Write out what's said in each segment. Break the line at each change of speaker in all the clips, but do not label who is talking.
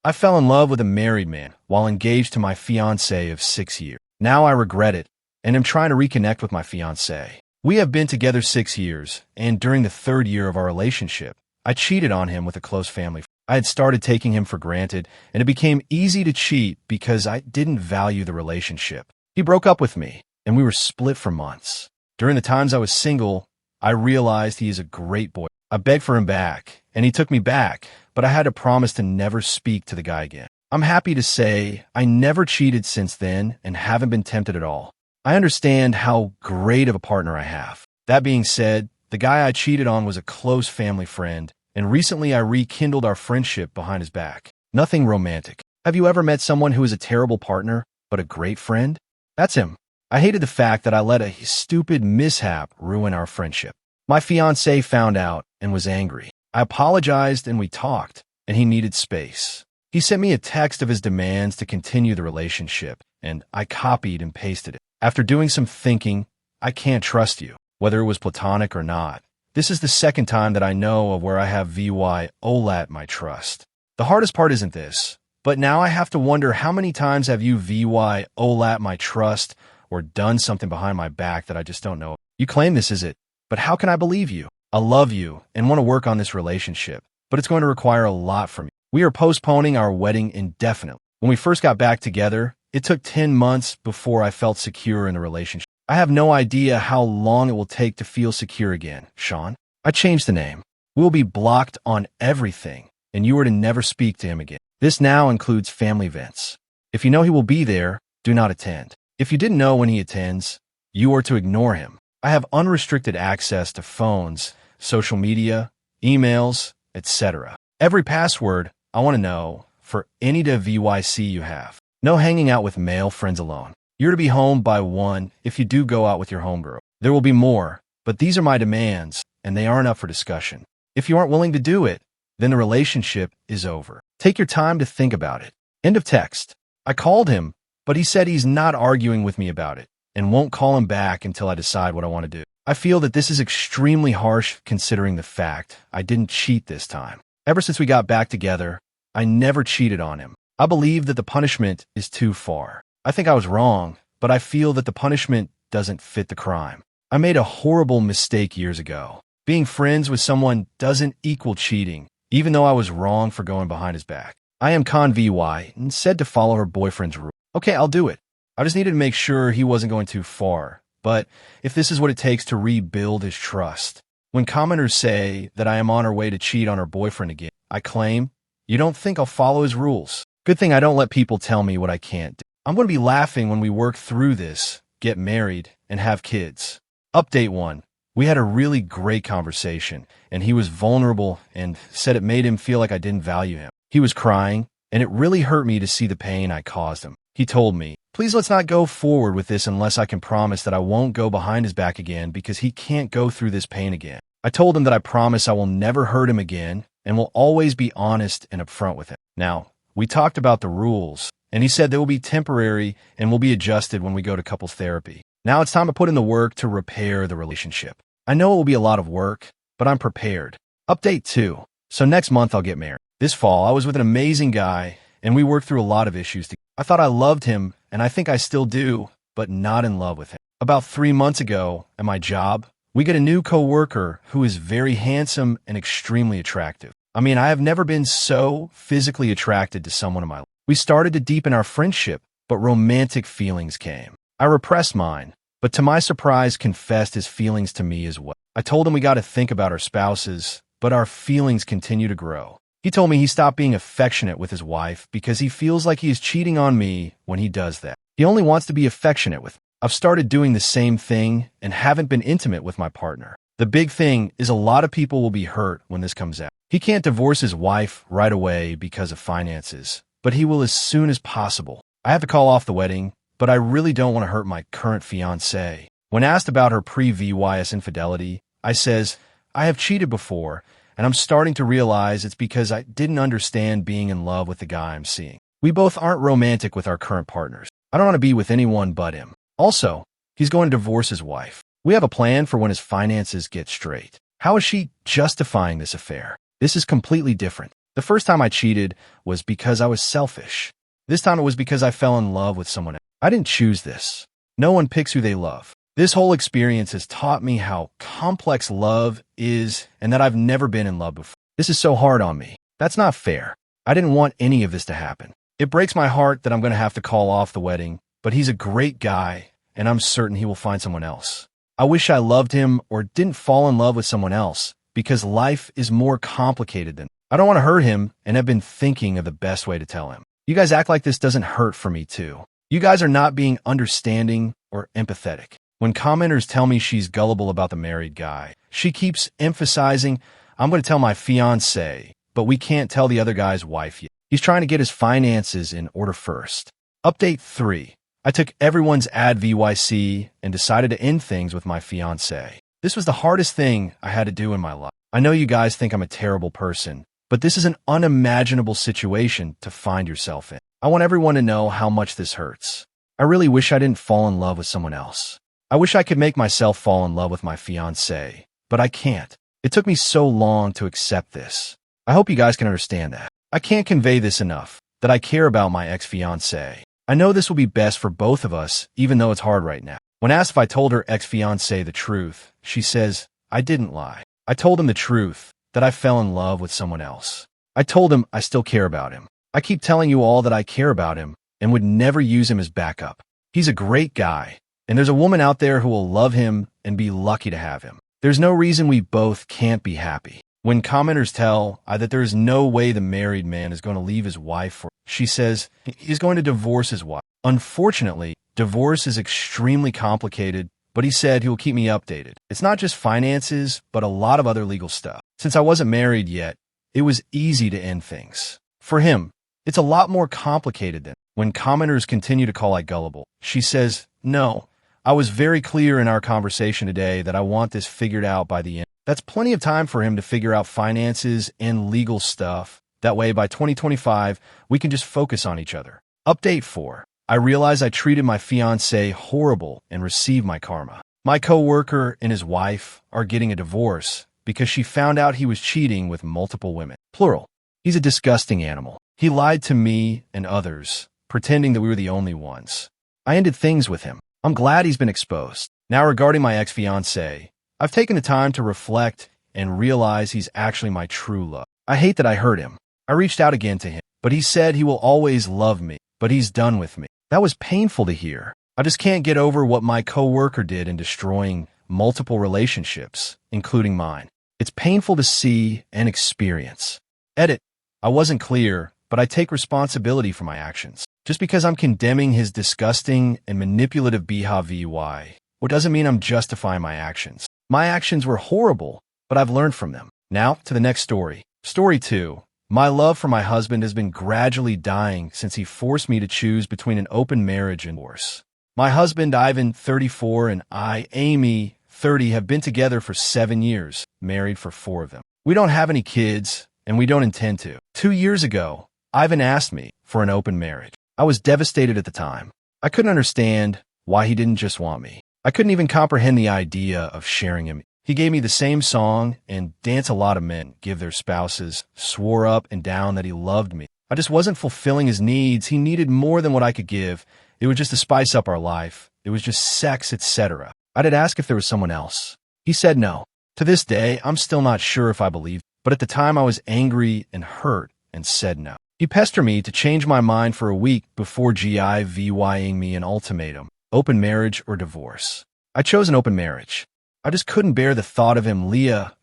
I fell in love with a married man while engaged to my fiancé of 6 years. Now I regret it and am trying to reconnect with my fiancé. We have been together 6 years, and during the third year of our relationship, I cheated on him with a close family. I had started taking him for granted, and it became easy to cheat because I didn't value the relationship. He broke up with me, and we were split for months. During the times I was single, I realized he is a great boy. I begged for him back, and he took me back, but I had to promise to never speak to the guy again. I'm happy to say I never cheated since then and haven't been tempted at all. I understand how great of a partner I have. That being said, the guy I cheated on was a close family friend, and recently I rekindled our friendship behind his back. Nothing romantic. Have you ever met someone who is a terrible partner, but a great friend? That's him. I hated the fact that I let a stupid mishap ruin our friendship. My fiancé found out and was angry. I apologized and we talked, and he needed space. He sent me a text of his demands to continue the relationship, and I copied and pasted it. After doing some thinking, I can't trust you, whether it was platonic or not. This is the second time that I know of where I have VYOLAT my trust. The hardest part isn't this, but now I have to wonder how many times have you VYOLAT my trust or done something behind my back that I just don't know. You claim this is it, but how can I believe you? I love you and want to work on this relationship, but it's going to require a lot from you. We are postponing our wedding indefinitely. When we first got back together, it took 10 months before I felt secure in the relationship. I have no idea how long it will take to feel secure again, Sean. I changed the name. We will be blocked on everything, and you are to never speak to him again. This now includes family events. If you know he will be there, do not attend. If you didn't know when he attends, you are to ignore him. I have unrestricted access to phones, social media, emails, etc. Every password I want to know for any VYC you have. No hanging out with male friends alone. You're to be home by 1 if you do go out with your homegirl. There will be more, but these are my demands, and they aren't up for discussion. If you aren't willing to do it, then the relationship is over. Take your time to think about it. End of text. I called him, but he said he's not arguing with me about it and won't call him back until I decide what I want to do. I feel that this is extremely harsh considering the fact I didn't cheat this time. Ever since we got back together, I never cheated on him. I believe that the punishment is too far. I think I was wrong, but I feel that the punishment doesn't fit the crime. I made a horrible mistake years ago. Being friends with someone doesn't equal cheating, even though I was wrong for going behind his back. I am Con VY and said to follow her boyfriend's rule. Okay, I'll do it. I just needed to make sure he wasn't going too far. But if this is what it takes to rebuild his trust. When commenters say that I am on her way to cheat on her boyfriend again, I claim, you don't think I'll follow his rules. Good thing I don't let people tell me what I can't do. I'm going to be laughing when we work through this, get married, and have kids. Update 1. We had a really great conversation, and he was vulnerable and said it made him feel like I didn't value him. He was crying, and it really hurt me to see the pain I caused him. He told me, please let's not go forward with this unless I can promise that I won't go behind his back again because he can't go through this pain again. I told him that I promise I will never hurt him again and will always be honest and upfront with him. Now, we talked about the rules, and he said they will be temporary and will be adjusted when we go to couples therapy. Now it's time to put in the work to repair the relationship. I know it will be a lot of work, but I'm prepared. Update 2. So next month I'll get married. This fall, I was with an amazing guy, and we worked through a lot of issues together. I thought I loved him, and I think I still do, but not in love with him. About 3 months ago, at my job, we get a new coworker who is very handsome and extremely attractive. I mean, I have never been so physically attracted to someone in my life. We started to deepen our friendship, but romantic feelings came. I repressed mine, but to my surprise confessed his feelings to me as well. I told him we got to think about our spouses, but our feelings continue to grow. He told me he stopped being affectionate with his wife because he feels like he is cheating on me when he does that. He only wants to be affectionate with me. I've started doing the same thing and haven't been intimate with my partner. The big thing is a lot of people will be hurt when this comes out. He can't divorce his wife right away because of finances, but he will as soon as possible. I have to call off the wedding, but I really don't want to hurt my current fiancé. When asked about her pre-VYS infidelity, I says, I have cheated before, and I'm starting to realize it's because I didn't understand being in love with the guy I'm seeing. We both aren't romantic with our current partners. I don't want to be with anyone but him. Also, he's going to divorce his wife. We have a plan for when his finances get straight. How is she justifying this affair? This is completely different. The first time I cheated was because I was selfish. This time it was because I fell in love with someone else. I didn't choose this. No one picks who they love. This whole experience has taught me how complex love is and that I've never been in love before. This is so hard on me. That's not fair. I didn't want any of this to happen. It breaks my heart that I'm going to have to call off the wedding, but he's a great guy, and I'm certain he will find someone else. I wish I loved him or didn't fall in love with someone else, because life is more complicated than I don't want to hurt him and have been thinking of the best way to tell him. You guys act like this doesn't hurt for me too. You guys are not being understanding or empathetic. When commenters tell me she's gullible about the married guy, she keeps emphasizing, I'm going to tell my fiancé, but we can't tell the other guy's wife yet. He's trying to get his finances in order first. Update 3. I took everyone's ad VYC and decided to end things with my fiancé. This was the hardest thing I had to do in my life. I know you guys think I'm a terrible person, but this is an unimaginable situation to find yourself in. I want everyone to know how much this hurts. I really wish I didn't fall in love with someone else. I wish I could make myself fall in love with my fiancé, but I can't. It took me so long to accept this. I hope you guys can understand that. I can't convey this enough, that I care about my ex-fiancé. I know this will be best for both of us, even though it's hard right now. When asked if I told her ex-fiancé the truth, she says, I didn't lie. I told him the truth, that I fell in love with someone else. I told him I still care about him. I keep telling you all that I care about him and would never use him as backup. He's a great guy, and there's a woman out there who will love him and be lucky to have him. There's no reason we both can't be happy. When commenters tell I that there is no way the married man is going to leave his wife, she says he's going to divorce his wife. Unfortunately, divorce is extremely complicated, but he said he will keep me updated. It's not just finances, but a lot of other legal stuff. Since I wasn't married yet, it was easy to end things. For him, it's a lot more complicated than when commenters continue to call I gullible. She says, no, I was very clear in our conversation today that I want this figured out by the end. That's plenty of time for him to figure out finances and legal stuff. That way, by 2025, we can just focus on each other. Update 4. I realize I treated my fiancé horrible and received my karma. My coworker and his wife are getting a divorce because she found out he was cheating with multiple women. Plural. He's a disgusting animal. He lied to me and others, pretending that we were the only ones. I ended things with him. I'm glad he's been exposed. Now regarding my ex-fiancé, I've taken the time to reflect and realize he's actually my true love. I hate that I hurt him. I reached out again to him, but he said he will always love me, but he's done with me. That was painful to hear. I just can't get over what my coworker did in destroying multiple relationships, including mine. It's painful to see and experience. Edit. I wasn't clear, but I take responsibility for my actions. Just because I'm condemning his disgusting and manipulative behavior, well, doesn't mean I'm justifying my actions. My actions were horrible, but I've learned from them. Now, to the next story. Story 2. My love for my husband has been gradually dying since he forced me to choose between an open marriage and divorce. My husband, Ivan, 34, and I, Amy, 30, have been together for 7 years, married for 4 of them. We don't have any kids, and we don't intend to. 2 years ago, Ivan asked me for an open marriage. I was devastated at the time. I couldn't understand why he didn't just want me. I couldn't even comprehend the idea of sharing him. He gave me the same song and dance a lot of men give their spouses, swore up and down that he loved me. I just wasn't fulfilling his needs. He needed more than what I could give. It was just to spice up our life. It was just sex, etc. I did ask if there was someone else. He said no. To this day, I'm still not sure if I believe, but at the time I was angry and hurt and said no. He pestered me to change my mind for a week before giving me an ultimatum, open marriage or divorce. I chose an open marriage. I just couldn't bear the thought of him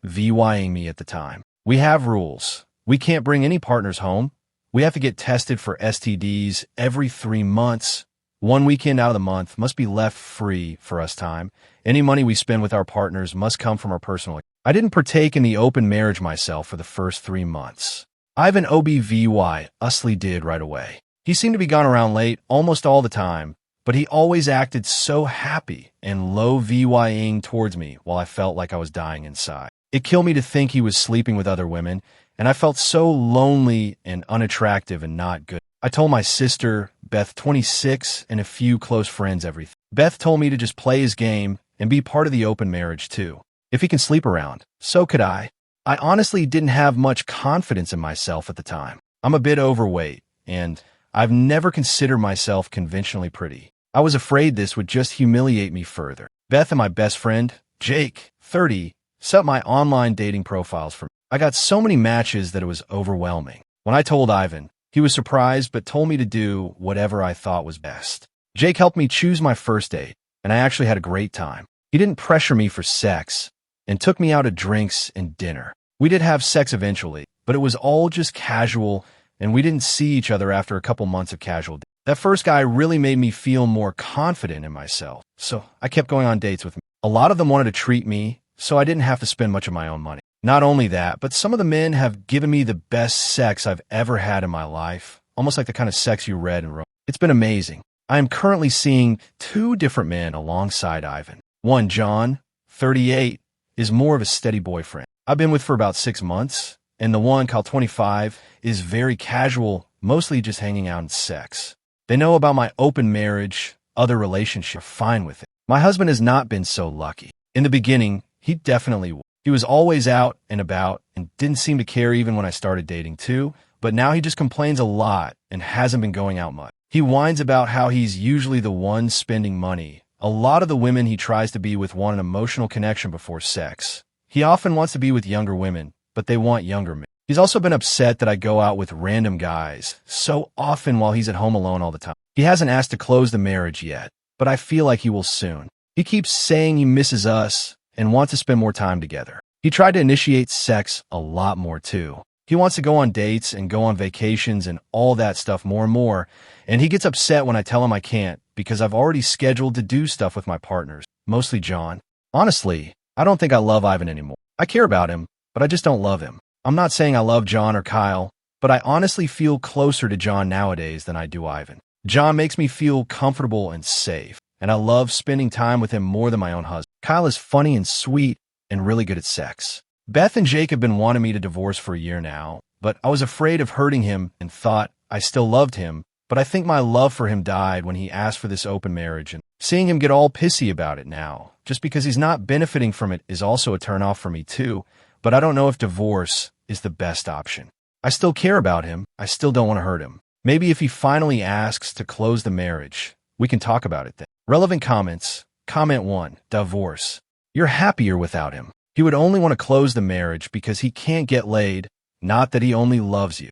vying me at the time. We have rules. We can't bring any partners home. We have to get tested for STDs every 3 months. 1 weekend out of the month must be left free for us time. Any money we spend with our partners must come from our personal. I didn't partake in the open marriage myself for the first 3 months. Ivan usly did right away. He seemed to be gone around late almost all the time, but he always acted so happy and vying towards me while I felt like I was dying inside. It killed me to think he was sleeping with other women, and I felt so lonely and unattractive and not good. I told my sister, Beth, 26, and a few close friends everything. Beth told me to just play his game and be part of the open marriage too. If he can sleep around, so could I. I honestly didn't have much confidence in myself at the time. I'm a bit overweight, and I've never considered myself conventionally pretty. I was afraid this would just humiliate me further. Beth and my best friend, Jake, 30, set up my online dating profiles for me. I got so many matches that it was overwhelming. When I told Ivan, he was surprised but told me to do whatever I thought was best. Jake helped me choose my first date, and I actually had a great time. He didn't pressure me for sex and took me out to drinks and dinner. We did have sex eventually, but it was all just casual, and we didn't see each other after a couple months of casual dates. That first guy really made me feel more confident in myself, so I kept going on dates with him. A lot of them wanted to treat me, so I didn't have to spend much of my own money. Not only that, but some of the men have given me the best sex I've ever had in my life, almost like the kind of sex you read and wrote. It's been amazing. I am currently seeing 2 different men alongside Ivan. One, John, 38, is more of a steady boyfriend I've been with for about 6 months, and the one, Kyle, 25, is very casual, mostly just hanging out and sex. They know about my open marriage, other relationship, fine with it. My husband has not been so lucky. In the beginning, he definitely was. He was always out and about and didn't seem to care even when I started dating too, but now he just complains a lot and hasn't been going out much. He whines about how he's usually the one spending money. A lot of the women he tries to be with want an emotional connection before sex. He often wants to be with younger women, but they want younger men. He's also been upset that I go out with random guys so often while he's at home alone all the time. He hasn't asked to close the marriage yet, but I feel like he will soon. He keeps saying he misses us and wants to spend more time together. He tried to initiate sex a lot more too. He wants to go on dates and go on vacations and all that stuff more and more, and he gets upset when I tell him I can't because I've already scheduled to do stuff with my partners, mostly John. Honestly, I don't think I love Ivan anymore. I care about him, but I just don't love him. I'm not saying I love John or Kyle, but I honestly feel closer to John nowadays than I do Ivan. John makes me feel comfortable and safe, and I love spending time with him more than my own husband. Kyle is funny and sweet and really good at sex. Beth and Jake have been wanting me to divorce for a year now, but I was afraid of hurting him and thought I still loved him, but I think my love for him died when he asked for this open marriage, and seeing him get all pissy about it now, just because he's not benefiting from it, is also a turnoff for me too, but I don't know if divorce is the best option. I still care about him. I still don't want to hurt him. Maybe if he finally asks to close the marriage, we can talk about it then. Relevant comments. Comment 1, divorce. You're happier without him. He would only want to close the marriage because he can't get laid, not that he only loves you.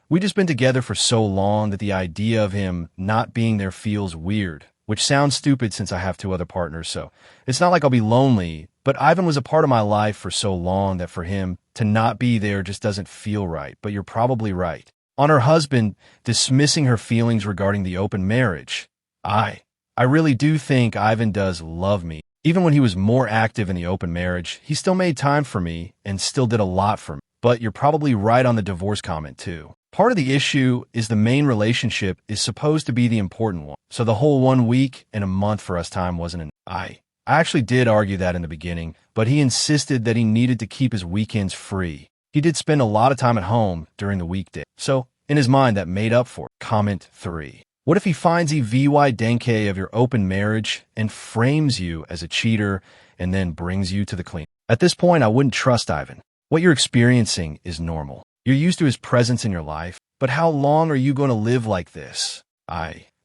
We just been together for so long that the idea of him not being there feels weird, which sounds stupid since I have 2 other partners, so it's not like I'll be lonely, but Ivan was a part of my life for so long that for him to not be there just doesn't feel right, but you're probably right. On her husband dismissing her feelings regarding the open marriage, I really do think Ivan does love me. Even when he was more active in the open marriage, he still made time for me and still did a lot for me. But you're probably right on the divorce comment too. Part of the issue is the main relationship is supposed to be the important one. So the whole 1 week and a month for us time wasn't enough. I actually did argue that in the beginning, but he insisted that he needed to keep his weekends free. He did spend a lot of time at home during the weekday. So in his mind, that made up for it. Comment 3. What if he finds EVY Denke of your open marriage and frames you as a cheater and then brings you to the clean? At this point, I wouldn't trust Ivan. What you're experiencing is normal. You're used to his presence in your life, but how long are you going to live like this?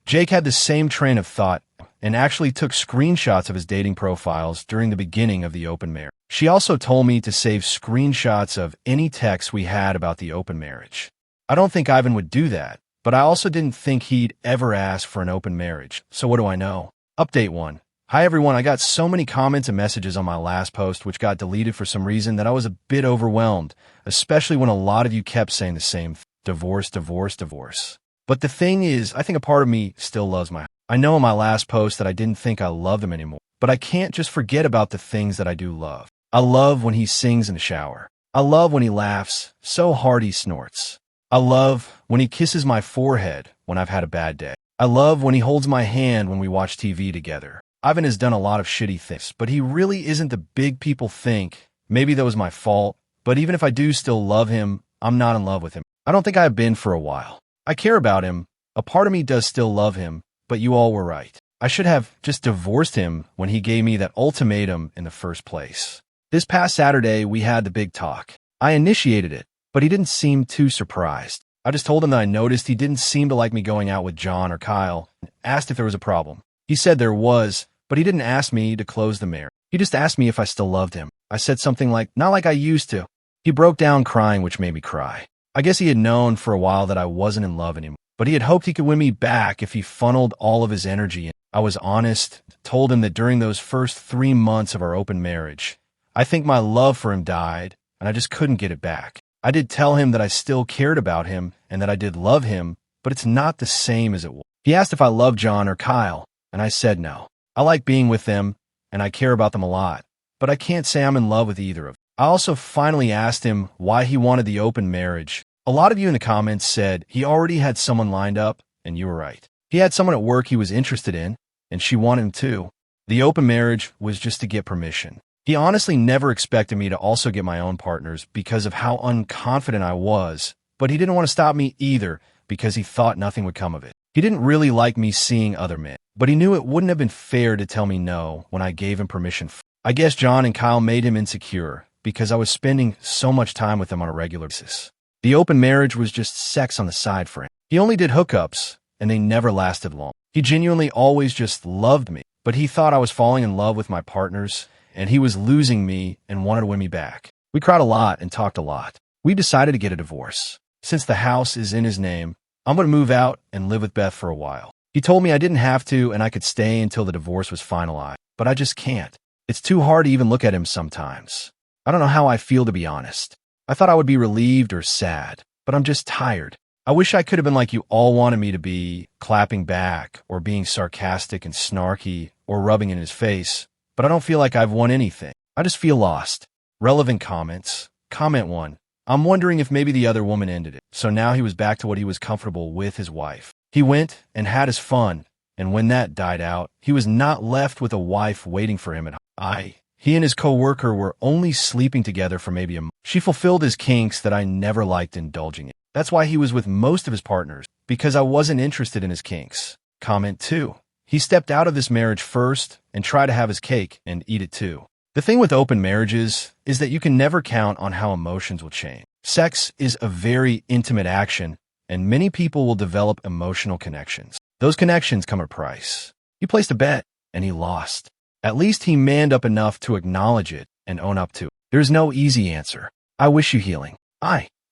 Jake had the same train of thought and actually took screenshots of his dating profiles during the beginning of the open marriage. She also told me to save screenshots of any texts we had about the open marriage. I don't think Ivan would do that, but I also didn't think he'd ever ask for an open marriage. So what do I know? Update 1. Hi everyone, I got so many comments and messages on my last post which got deleted for some reason that I was a bit overwhelmed, especially when a lot of you kept saying the same thing. Divorce, divorce, divorce. But the thing is, I think a part of me still loves my husband. I know in my last post that I didn't think I loved him anymore, but I can't just forget about the things that I do love. I love when he sings in the shower. I love when he laughs so hard he snorts. I love when he kisses my forehead when I've had a bad day. I love when he holds my hand when we watch TV together. Ivan has done a lot of shitty things, but he really isn't the big people think. Maybe that was my fault, but even if I do still love him, I'm not in love with him. I don't think I have been for a while. I care about him. A part of me does still love him, but you all were right. I should have just divorced him when he gave me that ultimatum in the first place. This past Saturday, we had the big talk. I initiated it, but he didn't seem too surprised. I just told him that I noticed he didn't seem to like me going out with John or Kyle, and asked if there was a problem. He said there was, but he didn't ask me to close the marriage. He just asked me if I still loved him. I said something like, not like I used to. He broke down crying, which made me cry. I guess he had known for a while that I wasn't in love anymore, but he had hoped he could win me back if he funneled all of his energy in. I was honest, told him that during those first 3 months of our open marriage, I think my love for him died, and I just couldn't get it back. I did tell him that I still cared about him and that I did love him, but it's not the same as it was. He asked if I loved John or Kyle, and I said no. I like being with them, and I care about them a lot, but I can't say I'm in love with either of them. I also finally asked him why he wanted the open marriage. A lot of you in the comments said he already had someone lined up, and you were right. He had someone at work he was interested in, and she wanted him too. The open marriage was just to get permission. He honestly never expected me to also get my own partners because of how unconfident I was, but he didn't want to stop me either because he thought nothing would come of it. He didn't really like me seeing other men, but he knew it wouldn't have been fair to tell me no when I gave him permission. I guess John and Kyle made him insecure because I was spending so much time with them on a regular basis. The open marriage was just sex on the side for him. He only did hookups, and they never lasted long. He genuinely always just loved me, but he thought I was falling in love with my partners, and he was losing me and wanted to win me back. We cried a lot and talked a lot. We decided to get a divorce. Since the house is in his name, I'm going to move out and live with Beth for a while. He told me I didn't have to and I could stay until the divorce was finalized, but I just can't. It's too hard to even look at him sometimes. I don't know how I feel, to be honest. I thought I would be relieved or sad, but I'm just tired. I wish I could have been like you all wanted me to be, clapping back or being sarcastic and snarky or rubbing in his face, but I don't feel like I've won anything. I just feel lost. Relevant comments. Comment 1. I'm wondering if maybe the other woman ended it, so now he was back to what he was comfortable with his wife. He went and had his fun, and when that died out, he was not left with a wife waiting for him at home. He and his co-worker were only sleeping together for maybe a month. She fulfilled his kinks that I never liked indulging in. That's why he was with most of his partners, because I wasn't interested in his kinks. Comment 2. He stepped out of this marriage first and tried to have his cake and eat it too. The thing with open marriages is that you can never count on how emotions will change. Sex is a very intimate action, and many people will develop emotional connections. Those connections come at a price. He placed a bet, and he lost. At least he manned up enough to acknowledge it and own up to it. There's no easy answer. I wish you healing.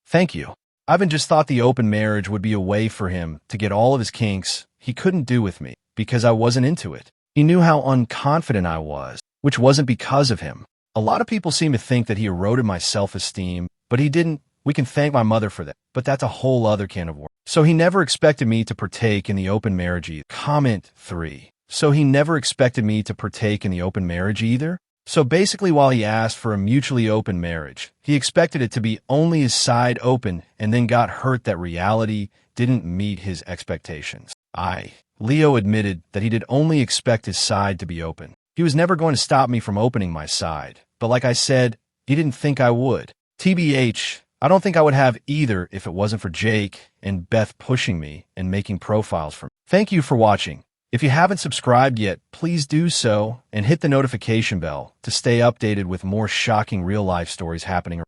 Thank you. Ivan just thought the open marriage would be a way for him to get all of his kinks he couldn't do with me because I wasn't into it. He knew how unconfident I was, which wasn't because of him. A lot of people seem to think that he eroded my self-esteem, but he didn't. We can thank my mother for that, but that's a whole other can of worms. So he never expected me to partake in the open marriage either. Comment 3. So he never expected me to partake in the open marriage either? So basically, while he asked for a mutually open marriage, he expected it to be only his side open and then got hurt that reality didn't meet his expectations. Leo admitted that he did only expect his side to be open. He was never going to stop me from opening my side, but like I said, he didn't think I would. TBH, I don't think I would have either if it wasn't for Jake and Beth pushing me and making profiles for me. Thank you for watching. If you haven't subscribed yet, please do so and hit the notification bell to stay updated with more shocking real-life stories happening.